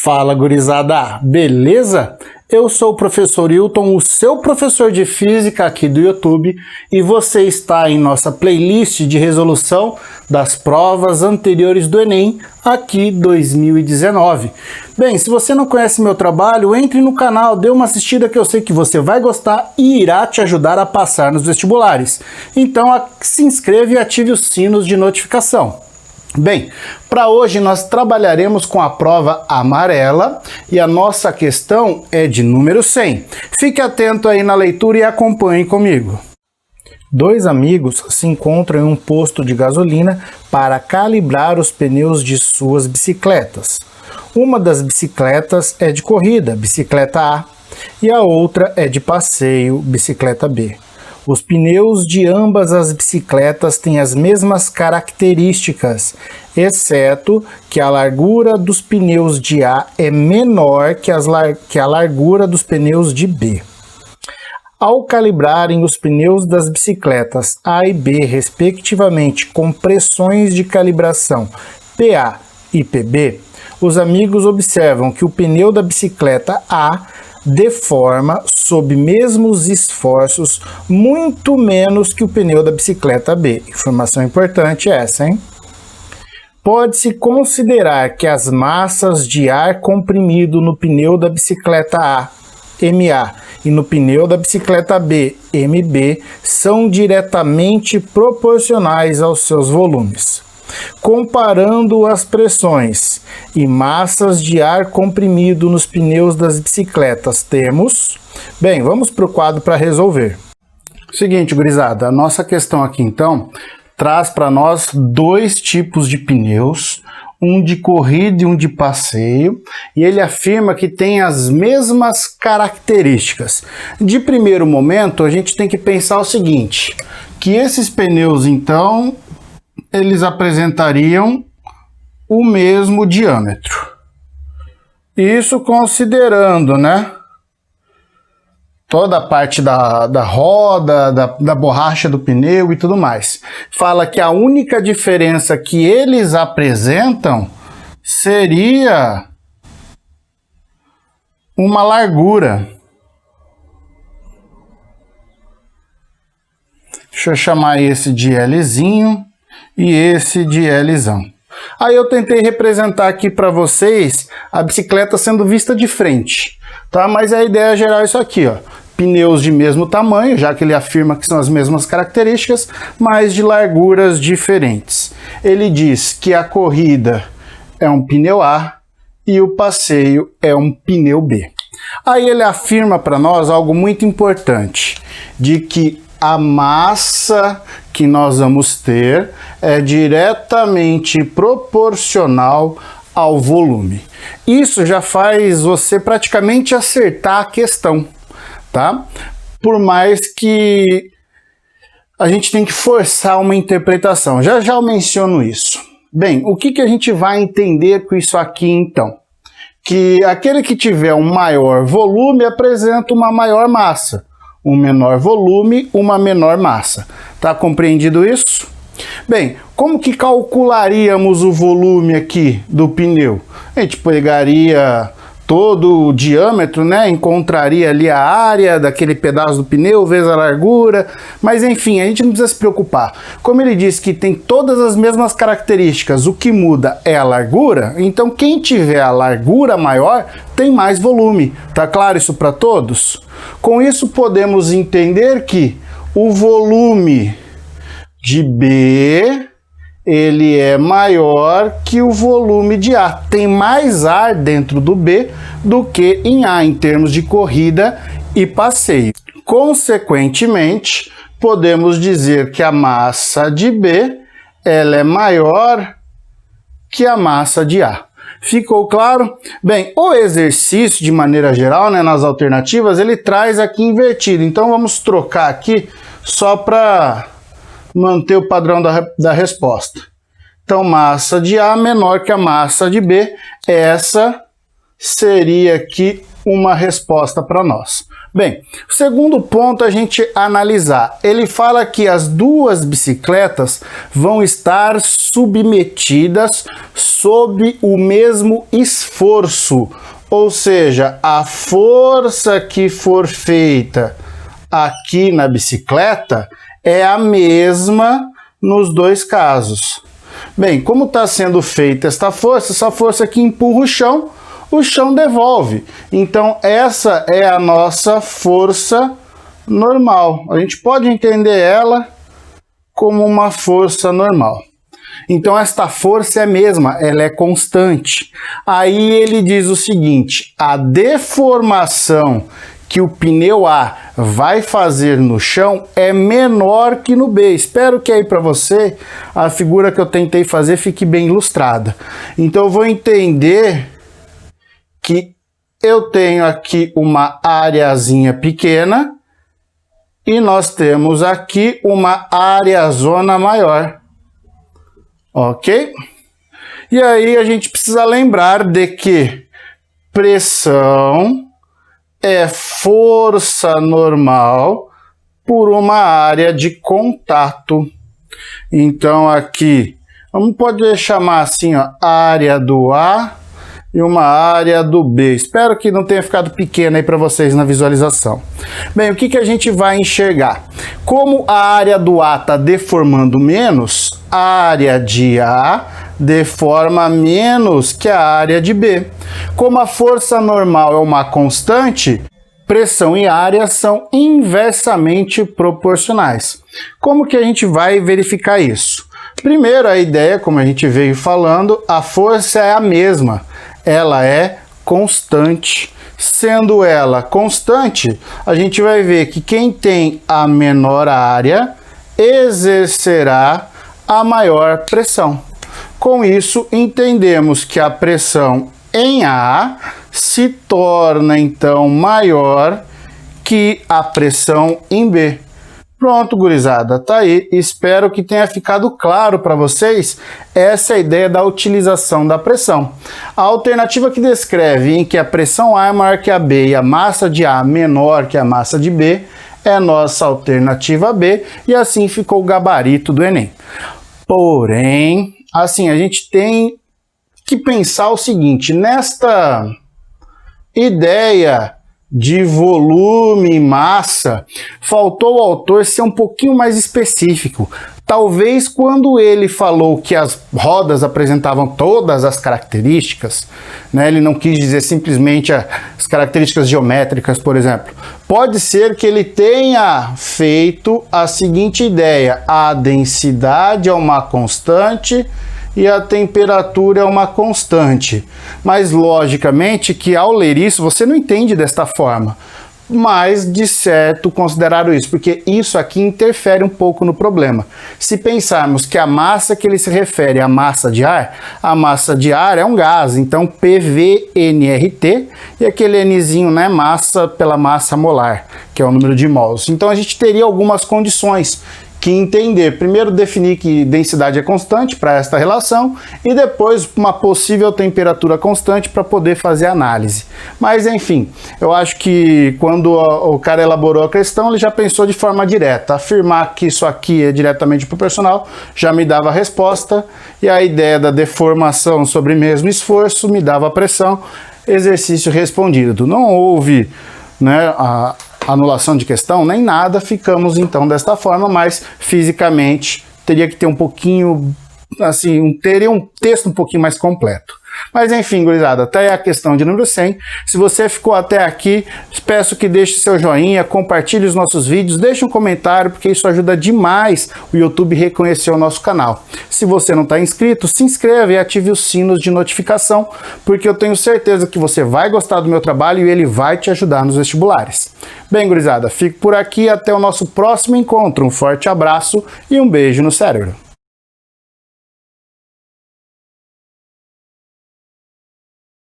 Fala, gurizada! Beleza? Eu sou o professor Hilton, o seu professor de física aqui do YouTube, e você está em nossa playlist de resolução das provas anteriores do Enem, aqui 2019. Bem, se você não conhece meu trabalho, entre no canal, dê uma assistida que eu sei que você vai gostar e irá te ajudar a passar nos vestibulares. Então se inscreva e ative os sinos de notificação. Bem, para hoje nós trabalharemos com a prova amarela e a nossa questão é de número 100. Fique atento aí na leitura e acompanhe comigo. Dois amigos se encontram em um posto de gasolina para calibrar os pneus de suas bicicletas. Uma das bicicletas é de corrida, bicicleta A, e a outra é de passeio, bicicleta B. Os pneus de ambas as bicicletas têm as mesmas características, exceto que a largura dos pneus de A é menor que a largura dos pneus de B. Ao calibrarem os pneus das bicicletas A e B, respectivamente, com pressões de calibração PA e PB, os amigos observam que o pneu da bicicleta A deforma, sob mesmos esforços, muito menos que o pneu da bicicleta B. Informação importante essa, hein? Pode-se considerar que as massas de ar comprimido no pneu da bicicleta A, MA, e no pneu da bicicleta B, MB, são diretamente proporcionais aos seus volumes. Comparando as pressões e massas de ar comprimido nos pneus das bicicletas, temos... Bem, vamos para o quadro para resolver. Seguinte, gurizada, a nossa questão aqui então traz para nós dois tipos de pneus, um de corrida e um de passeio, e ele afirma que tem as mesmas características. De primeiro momento, a gente tem que pensar o seguinte, que esses pneus então eles apresentariam o mesmo diâmetro. Isso considerando, né, toda a parte da roda, da borracha do pneu e tudo mais. Fala que a única diferença que eles apresentam seria uma largura. Deixa eu chamar esse de Lzinho e esse de Lzão. Aí eu tentei representar aqui para vocês a bicicleta sendo vista de frente, tá? Mas a ideia geral é isso aqui, ó. Pneus de mesmo tamanho, já que ele afirma que são as mesmas características, mas de larguras diferentes. Ele diz que a corrida é um pneu A e o passeio é um pneu B. Aí ele afirma para nós algo muito importante, de que a massa que nós vamos ter é diretamente proporcional ao volume. Isso já faz você praticamente acertar a questão, tá? Por mais que a gente tem que forçar uma interpretação. Já eu menciono isso. Bem, o que a gente vai entender com isso aqui então? Que aquele que tiver um maior volume apresenta uma maior massa. Um menor volume, uma menor massa. Tá compreendido isso? Bem, como que calcularíamos o volume aqui do pneu? A gente pegaria todo o diâmetro, né? Encontraria ali a área daquele pedaço do pneu, vezes a largura, mas enfim, a gente não precisa se preocupar. Como ele disse que tem todas as mesmas características, o que muda é a largura, então quem tiver a largura maior tem mais volume. Tá claro isso para todos? Com isso podemos entender que o volume de B ele é maior que o volume de A. Tem mais ar dentro do B do que em A, em termos de corrida e passeio. Consequentemente, podemos dizer que a massa de B ela é maior que a massa de A. Ficou claro? Bem, o exercício, de maneira geral, né, nas alternativas, ele traz aqui invertido. Então, vamos trocar aqui só para manter o padrão da resposta. Então, massa de A menor que a massa de B. Essa seria aqui uma resposta para nós. Bem, o segundo ponto a gente analisar. Ele fala que as duas bicicletas vão estar submetidas sob o mesmo esforço, ou seja, a força que for feita aqui na bicicleta é a mesma nos dois casos. Bem, como está sendo feita essa força que empurra o chão devolve. Então, essa é a nossa força normal. A gente pode entender ela como uma força normal. Então, esta força é a mesma, ela é constante. Aí ele diz o seguinte: a deformação que o pneu A vai fazer no chão é menor que no B. Espero que aí para você a figura que eu tentei fazer fique bem ilustrada. Então eu vou entender que eu tenho aqui uma areazinha pequena e nós temos aqui uma areazona maior. Ok? E aí a gente precisa lembrar de que pressão é força normal por uma área de contato. Então aqui, pode chamar assim, ó, área do A e uma área do B. Espero que não tenha ficado pequeno aí para vocês na visualização. Bem, o que a gente vai enxergar? Como a área do A está deformando menos, a área de A deforma menos que a área de B. Como a força normal é uma constante, pressão e área são inversamente proporcionais. Como que a gente vai verificar isso? Primeiro, a ideia, como a gente veio falando, a força é a mesma. Ela é constante. Sendo ela constante, a gente vai ver que quem tem a menor área exercerá a maior pressão. Com isso, entendemos que a pressão em A se torna, então, maior que a pressão em B. Pronto, gurizada, tá aí. Espero que tenha ficado claro para vocês essa ideia da utilização da pressão. A alternativa que descreve em que a pressão A é maior que a B e a massa de A menor que a massa de B é a nossa alternativa B, e assim ficou o gabarito do Enem. Porém, assim, a gente tem que pensar o seguinte: nesta ideia de volume e massa, faltou o autor ser um pouquinho mais específico. Talvez quando ele falou que as rodas apresentavam todas as características, né, ele não quis dizer simplesmente as características geométricas, por exemplo. Pode ser que ele tenha feito a seguinte ideia: a densidade é uma constante e a temperatura é uma constante. Mas, logicamente, que ao ler isso, você não entende desta forma. Mas, de certo, consideraram isso, porque isso aqui interfere um pouco no problema. Se pensarmos que a massa que ele se refere à massa de ar é um gás, então PVNRT, e aquele Nzinho, né, massa pela massa molar, que é o número de mols. Então, a gente teria algumas condições que entender. Primeiro, definir que densidade é constante para esta relação e depois uma possível temperatura constante para poder fazer a análise. Mas, enfim, eu acho que quando o cara elaborou a questão, ele já pensou de forma direta. Afirmar que isso aqui é diretamente proporcional já me dava a resposta, e a ideia da deformação sobre mesmo esforço me dava a pressão. Exercício respondido. Não houve, né, a anulação de questão, nem nada, ficamos então desta forma, mas fisicamente teria que ter um pouquinho, assim, teria um texto um pouquinho mais completo. Mas enfim, gurizada, até a questão de número 100. Se você ficou até aqui, peço que deixe seu joinha, compartilhe os nossos vídeos, deixe um comentário, porque isso ajuda demais o YouTube reconhecer o nosso canal. Se você não está inscrito, se inscreva e ative os sinos de notificação, porque eu tenho certeza que você vai gostar do meu trabalho e ele vai te ajudar nos vestibulares. Bem, gurizada, fico por aqui, até o nosso próximo encontro. Um forte abraço e um beijo no cérebro.